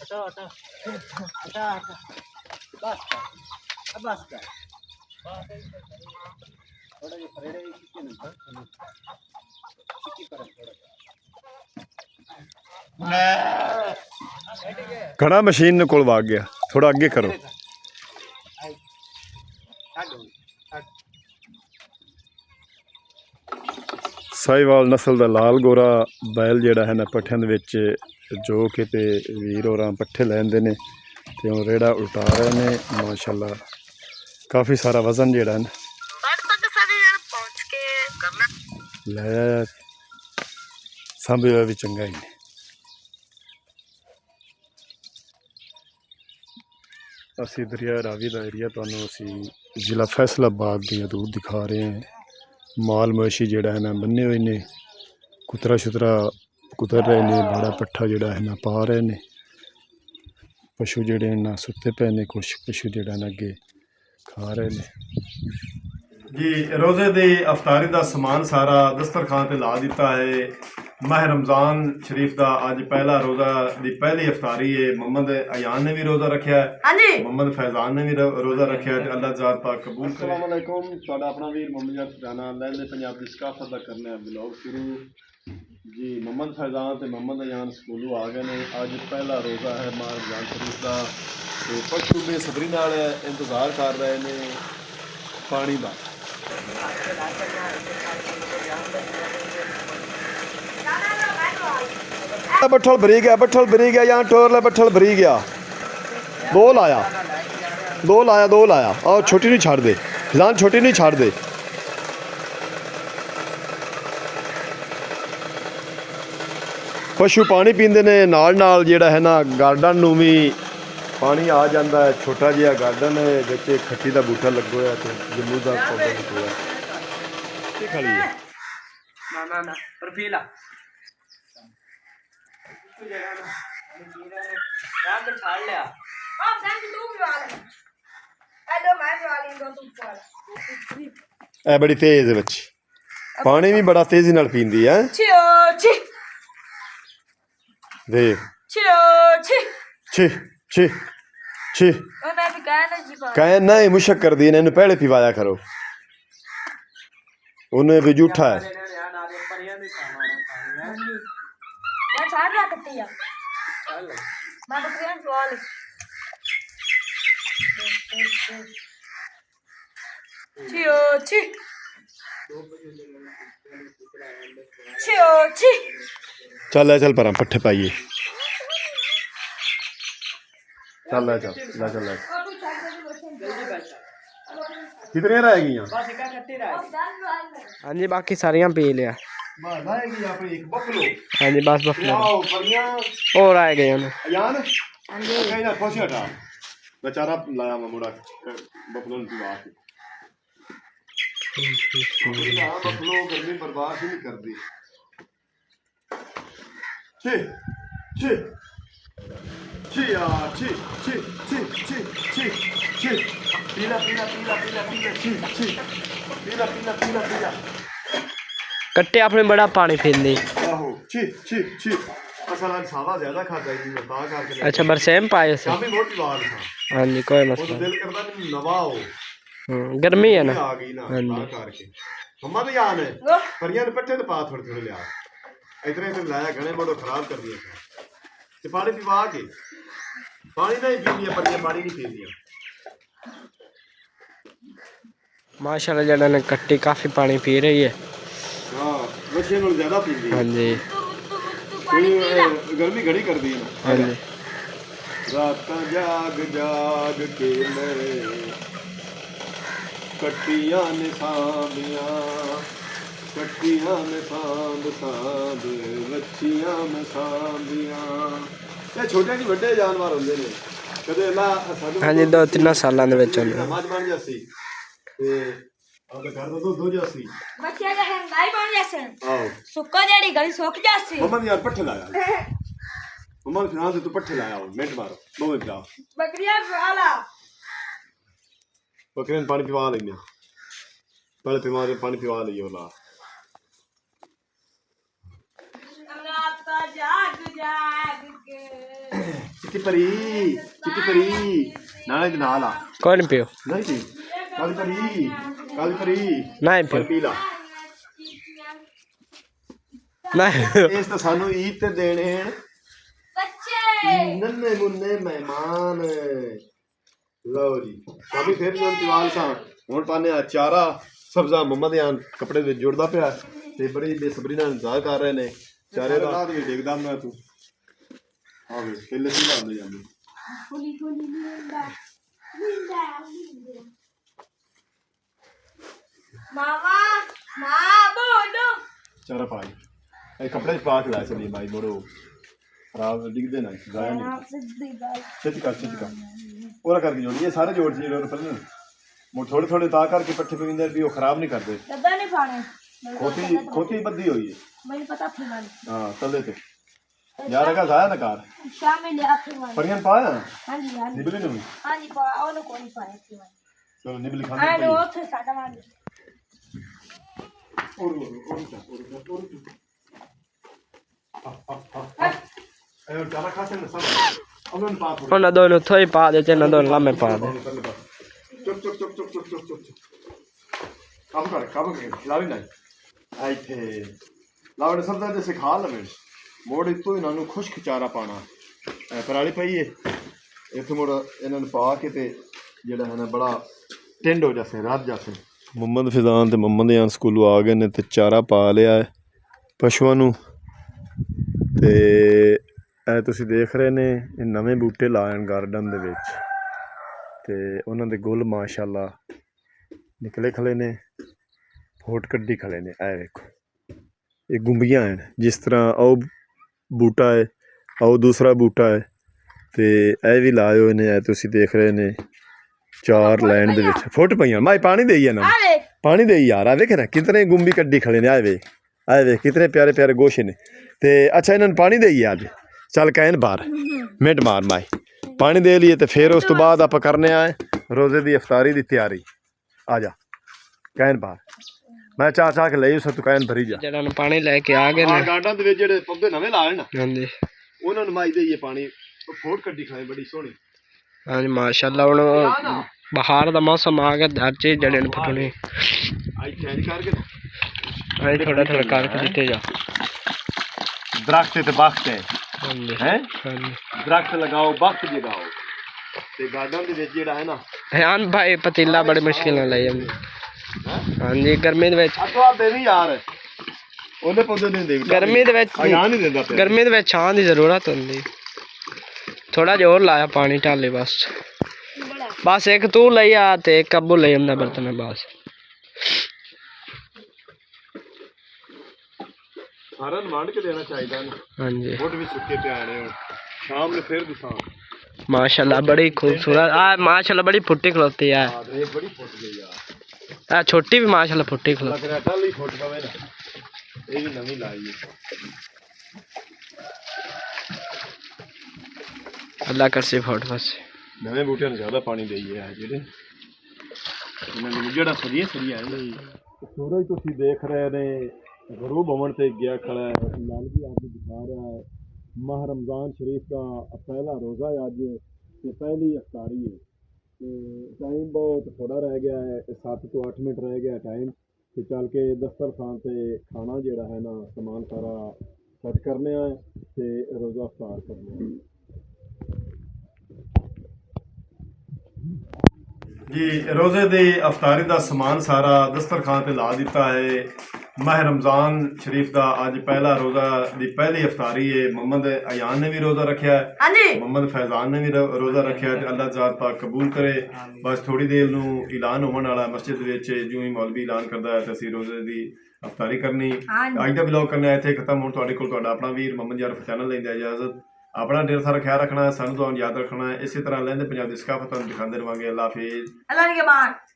हटा हटा हटा हटा बस कर अब बस कर थोड़ा ये परेड़े कितने नंबर कितनी पर थोड़ा घड़ा मशीन कोल भाग गया थोड़ा अगे करो साहिवाल नस्ल का लाल गोरा बैल जिहड़ा है ना पट्ठियां दे विच जो कि ते वीर होरां पट्ठे लैंदे ने ते हुण रेड़ा उल्टा रहे ने माशाअल्लाह काफ़ी सारा वजन जिहड़ा है ना लाया सांभे भी चंगा ही ने असी दरिया रावी का एरिया तुहानूं असी जिला फैसलाबाद दियां दूर दिखा रहे हैं माल मवेशी जिहड़ा है ना बन्ने हुए ने कुतरा शुतरा कुतर रहे ने बड़ा पट्ठा जिहड़ा है ना पा रहे ने पशु जिहड़े ना सुत्ते पे ने कुछ पशु जिहड़ा ना अगे खा रहे ने जी रोज़े दी अफतारी का समान सारा दस्तरखान ते ला दिता है माह रमज़ान शरीफ का अज पहला रोज़ा दी पहली अफतारी है मोहम्मद अयान ने भी रोज़ा रखा है मोहम्मद फैजान ने भी रोज़ा रखा है अल्लाह ज़ात पाक कबूल करे। अस्सलाम वालेकुम तुहाडा अपना वीर मोहम्मद खुराना लैले पंजाब दी सकाफत दा करने ब्लॉग शुरू जी मोहम्मद फैजान ते मोहम्मद अयान स्कूलों आ गए ने अज पहला रोज़ा है माह रमज़ान शरीफ का तो पशु बेसब्री नाल इंतज़ार कर रहे ने पानी का बट्ठल भरी गया यहाँ टोर ले बट्ठल भरी गया दो लाया और छोटी नहीं छाड़ दे फिलहाल छोटी नहीं छाड़ दे पशु पानी पींदे ने नाल नाल जेड़ा है ना गार्डन नूं भी पानी आ जाता है छोटा जिहा गार्डन है जिससे खट्टी का बूटा लगो है तो जम्मू का पौधा लगो है खड़ी है ना परफीला ए बड़ी तेज है बच्ची पानी भी बड़ा तेजी नाल पींदी है देख छी छी छी कहे नहीं मुशक कर दी इन्हें पहले पिवाया करो उन्हें भी जूठा है चल चल पर पट्ठे पाइए चल कितने रह गई हाँ जी बाकी सारियां पी लिया हाँ जी बस बफलो और आए गए बेचारा लाया मैं मुड़ा बफलो पिवा के बफलो गर्मी बर्बाद ही नहीं करती छी छी छी यार छी छी छी छी छी छी पीला पीला पीला पीला पीला छी छी पीला पीला पीला पीला कट्टे आपने बड़ा पानी पींदी आहो छी छी छी असल आज सावा ज्यादा खाता है मैं ता करके अच्छा बरसेम पाए से काफी बहुत बार था हाँ जी कोई वो मसला दिल करता कि नवाओ गर्मी है ना आ गई ना हाँ जी ता करके मम्मा भी आने परियां ने पट्टे ते पा थोड़े थोड़े लिया इतने इतने लाया घने बड़ो खराब कर दिया ते पानी पिवा के पानी नहीं पीनी परियां पानी नहीं पीनी माशाल्लाह जड़ा ने कट्टी काफी पानी पी रही है हां वैसे नाल ज्यादा पींदी है हाँ जी गर्मी घड़ी कर दी है हाँ जी रात जाग जाग के मेरे कट्टियां ने सांबियां कट्टियां में सांब सांब बच्चियां में सांबियां ये छोटे जी बड़े जानवर होंदे ने कदे अल्लाह साडू हाँ जी 2-3 सालां दे विच होंदे समाज बन जासी ते आपके घर में तो दो जासी बच्चे का है गाय बन जासे आओ सुक्का जेड़ी गली सूख जासी मम्मा ने यार पट्ठे लाया मम्मा ने हां से तू पट्ठे लाया मिनट मारो 2 मिनट जा बकरियां वाला बकरियां पानी पिवा लेंगे पहले पानी पिवा लियो ला रात का जाग जाग के चिट्टी परी नाले दे नाल आ कौन पियो नहीं जी काली परी नहीं पियो पीला नहीं इस तो सानू ईद ते देने बच्चे नन्हे मुन्ने मेहमान लो जी शामी फिर जो तिवाल सा हुण पाने चारा सब्जा मम्मा दे कपड़े दे जुड़दा पिया ते बड़ी बेसब्री नाल इंतजार कर रहे ने चारे दा रात भी देखदा मैं तू हां वे पहले सी लांदे जांदे मामा मां बोलो चारा पाई ए कपड़े पा के ला चली भाई मोड़ो खराब दिखदे ना जाया नहीं छेती कर पूरा करके जोड़ ये सारे जोड़ चाहिए पर मोड़ थोड़े थोड़े ता करके पट्ठे पे विंदर भी वो खराब नहीं करते डब्बा नहीं पाने खोती बद्दी हुई है मुझे पता थी मैंने हाँ तले पे यार का जाया ना कार शाम में ले आते हैं परियन पाया हां जी निबली नहीं हां जी पा और कोई पाया थी चलो निबली हां खाने वो थे सादा वाली और चारा खाते ना सब उन्होंने पा थोड़ा उन दोनों थोड़ी पा देते ना दोनों लम्बे पा दे चुप कब कर लावी नहीं आई थे लावड़े सब दे सिखा लवे मोड़ इतो इन्हां खुश्क चारा पाना पराली पई है इत्थे मोड़ इन्हां पा के ते जेड़ा है ना बड़ा टिंड हो जासे रात जासे मुहम्मद फिजान ते मुहम्मद यान स्कूलों आ गए ने ते चारा पा लिया है पशुओं नू ते ਇਹ ਤੁਸੀਂ ਦੇਖ ਰਹੇ ਨੇ ਇਹ ਨਵੇਂ ਬੂਟੇ ਲਾਏ ਹਨ ਗਾਰਡਨ ਦੇ ਵਿੱਚ ਤੇ ਉਹਨਾਂ ਦੇ ਗੁੱਲ ਮਾਸ਼ਾਅੱਲਾ ਨਿਕਲੇ ਖਲੇ ਨੇ ਫੋਟ ਕੱਢੀ ਖਲੇ ਨੇ ਇਹ ਵੇਖੋ ਇਹ ਗੁੰਬੀਆਂ ਹਨ ਜਿਸ ਤਰ੍ਹਾਂ ਉਹ ਬੂਟਾ ਹੈ ਉਹ ਦੂਸਰਾ ਬੂਟਾ ਹੈ ਤੇ ਇਹ ਵੀ ਲਾਏ ਹੋਏ ਨੇ ਇਹ ਤੁਸੀਂ ਦੇਖ ਰਹੇ ਨੇ ਚਾਰ ਲਾਈਨ ਦੇ ਵਿੱਚ ਫੁੱਟ ਪਈਆਂ ਮਾਈ ਪਾਣੀ ਦੇਈ ਇਹਨਾਂ ਨੂੰ ਪਾਣੀ ਦੇਈ ਯਾਰ ਆ ਵੇਖ ਨਾ ਕਿਤਨੇ ਗੁੰਬੀ ਕੱਢੀ ਖਲੇ ਨੇ ਆਏ ਵੇ ਕਿਤਨੇ ਪਿਆਰੇ ਪਿਆਰੇ ਗੋਸ਼ੇ ਨੇ ਤੇ ਅੱਛਾ ਇਹਨਾਂ ਨੂੰ ਪਾਣੀ ਦੇਈ ਅੱਜ चल कहन बाहर मिनट मार माई पानी दे लिए तो फिर उस तो बाद आप करने आए रोजे की अफतारी की तैयारी आ जा कहन बाहर मैं चाह के ले उस तू कहन भरी जा जड़ा पानी लेके आ गए ना गार्डन दे जेड़े पौधे नवे लाए ना हां जी उन्हां नु माई देइए पानी फोट कड्डी खाए बड़ी सोहनी हां जी माशाल्लाह हुन बाहर दा मौसम आ गया हर चीज जड़े न फटनी आई चेंज करके आई थोड़ा थोड़ा करके दिते जा दरख्त ते बख्त है हैं हां दरख्त लगाओ बख्त जगाओ ते गार्डन दे विच जेड़ा है ना हां भाई पतीला बड़ी मुश्किल नाल ले आंदे हां जी गर्मी दे विच तो आप देनी यार ओने पौधे नहीं दे गर्मी दे विच हां नहीं देंदा पे गर्मी दे विच छां दी जरूरत हुंदी थोड़ा जिहा और लाया पानी टाले बस एक तू लई आ ते एक अब्बू लई आंदा बर्तन बस सारा नमांड के देना चाहिए ना हां जी फुट भी सुके पे आने हो शाम में फिर दिखा माशाल्लाह बड़ी खूबसूरत माशाल्लाह बड़ी फुट्टी खलोती है ये बड़ी फुट गई यार छोटी भी माशाल्लाह फुट्टी खलोती लग रहा टल ही फुट पवे ना ये भी नवी लाई है अल्लाह कर सी फुट बस नवे बूटे ने ज्यादा पानी देइए है जेडे इन्हां ने जेड़ा सरिया है सूरज तुसी देख रहे ने गरूब होवन ते गया खड़ा है लाल भी आपको दिखा रहा है माह रमज़ान शरीफ का पहला रोज़ा है आज ये पहली अफ्तारी है तो टाइम बहुत थोड़ा रह गया है 7 तो 8 मिनट रह गया टाइम तो चल के दस्तरखान से खाना जेड़ा है ना सामान सारा सेट करने है तो रोज़ा अफ्तार करने जी रोज़े दी अफ्तारी का समान सारा दस्तरखान पे ला दिता है माह रमज़ान शरीफ का अज पहला रोज़ा दी पहली अफ्तारी है मोहम्मद अयान ने भी रोज़ा रखा है मोहम्मद फैजान ने भी रोज़ा रखा है अल्लाह ज़ात पाक कबूल करे बस थोड़ी देर नूं ऐलान होने वाला मस्जिद विच जो ही मौलवी ऐलान करता है तो असीं रोज़े दी अफ्तारी करनी अज का ब्लॉग करना इत्थे खत्म हुण तुहाडे कोल तुहाडा अपना वीर मोहम्मद यारफ चैनल लैंदा इजाजत अपना ढेर सारा ख्याल रखना है सानू तुहानू याद रखना है इसी तरह लैंदे पंजाब दी सकाफत तुहानू दिखांदे रहांगे अल्लाह हाफिज़ अल्लाह के बाद